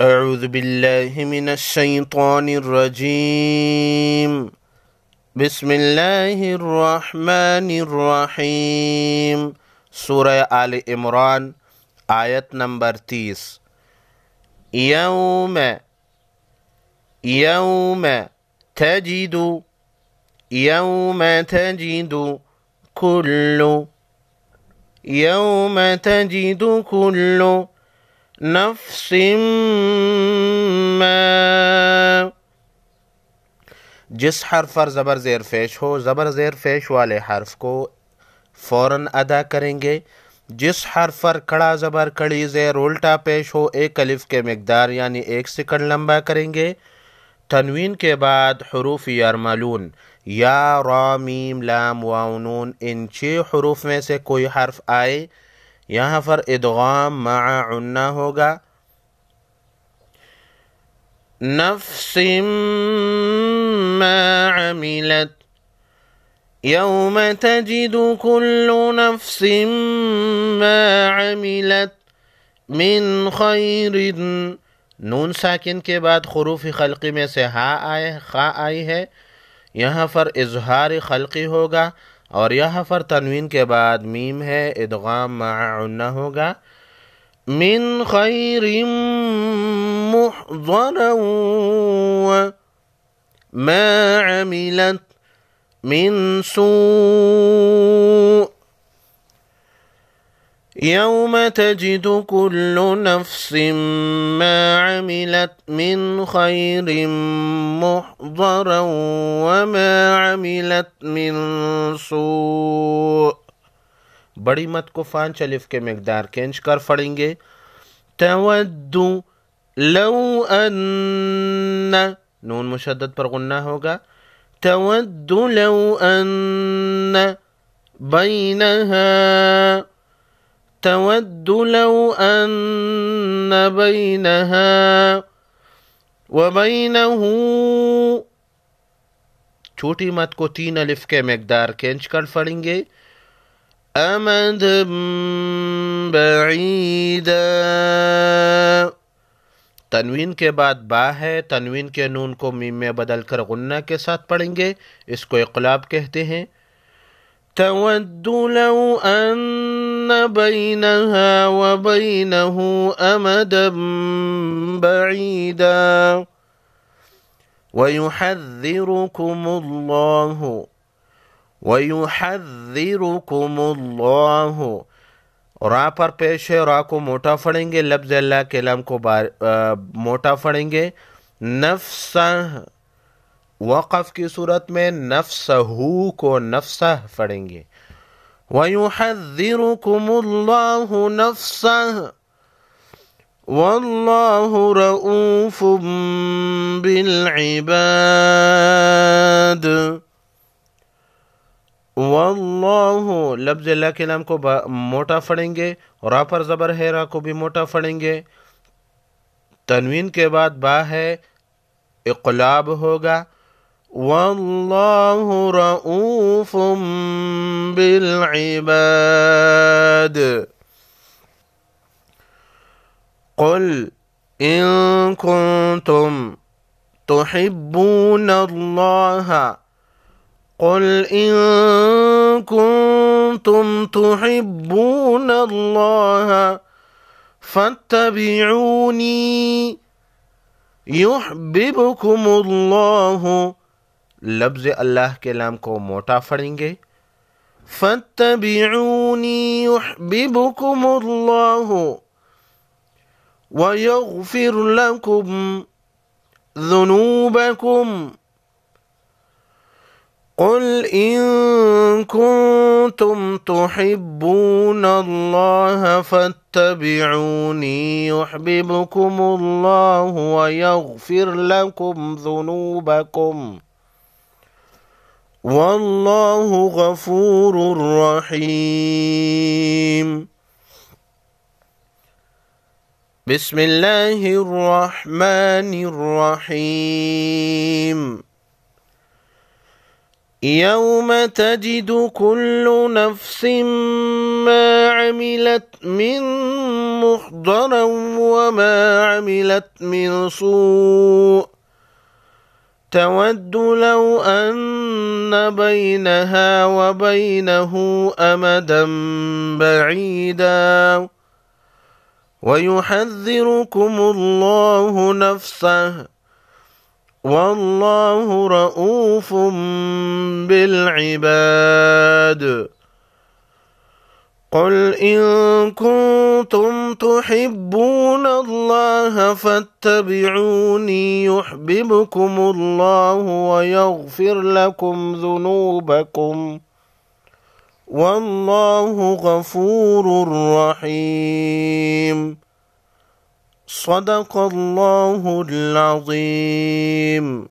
اعوذ باللہ من الشیطان الرجیم بسم اللہ الرحمن الرحیم سورہ آل عمران آیت نمبر 30 یوم یوم تجد یوم تجد کل یوم تجد کل نفس ما جس حرف پر زبر زیر پیش ہو زبر زیر پیش والے حرف کو فوراً ادا کریں گے۔ جس حرف پر کڑا زبر کڑی زیر الٹا پیش ہو ایک الف کے مقدار یعنی 1 سیکنڈ لمبا کریں گے۔ تنوین کے بعد حروف یرملون یا را میم لام واو نون ان 6 حروف میں سے کوئی حرف آئے یہاں پر ادغام مع عنہ ہوگا۔ نفس ما عملت یوم تجد کل نفس ما عملت من خیر نون ساکن کے بعد حروف خلقی میں سے خا آئی ہے یہاں پر اظہار خلقی ہوگا، اور یہاں پر تنوین کے بعد میم ہے ادغام مع عنہ ہوگا۔ من خیر محضرا ما عملت من سوء یوم تجد کل نفس ما عملت من خیر محضرا وما عملت من سوء بڑی مد کو فان چلف کے مقدار کھینچ کر پڑھیں گے۔ تود لو ان نون مشدد پر غنہ ہوگا۔ تود لو ان بینها تود لو ان بینها وبینه چھوٹی مد کو 3 الف کے مقدار کھینچ کر پڑھیں گے۔ امد بعیدا تنوین کے بعد با ہے، تنوین کے نون کو میم میں بدل کر غنہ کے ساتھ پڑھیں گے، اس کو اقلاب کہتے ہیں۔ تود لو ان بینها وبینه امدا بعیدا ویحذرکم اللہ وَيُحَذِّرُكُمُ اللَّهُ را پر پیش ہے، را کو موٹا پڑھیں گے، لفظ اللہ کے لام کو موٹا پڑھیں گے۔ نفسہ وقف کی صورت میں نفسہ کو نفسہ پڑھیں گے۔ وَيُحَذِّرُكُمُ اللَّهُ نَفْسَهُ وَاللَّهُ رَءُوفٌ بِالْعِبَادِ واللہ لفظ اللہ کے نام کو موٹا پڑھیں گے، را پر زبر ہے، را کو بھی موٹا پڑھیں گے۔ تنوین کے بعد با ہے، اقلاب ہوگا۔ واللہ رؤوف بالعباد قل ان کنتم تحبون اللہ قل ان کنتم تحبون اللہ فاتبعونی یحببکم اللہ لفظ اللہ کے نام کو موٹا پڑھیں گے۔ فاتبعونی یحببکم اللہ ویغفر لکم ذنوبکم قل ان کنتم تحبون اللہ فاتبعونی یحببکم اللہ ویغفر لکم ذنوبکم واللہ غفور رحیم۔ بسم اللہ الرحمن الرحیم يوم تجد كل نفس ما عملت من محضرا وما عملت من سوء تود لو أن بينها وبينه أمدا بعيدا ويحذركم الله نفسه والله رؤوف بالعباد قل إن كنتم تحبون الله فاتبعوني يحببكم الله ويغفر لكم ذنوبكم والله غفور رحيم صدق الله العظيم.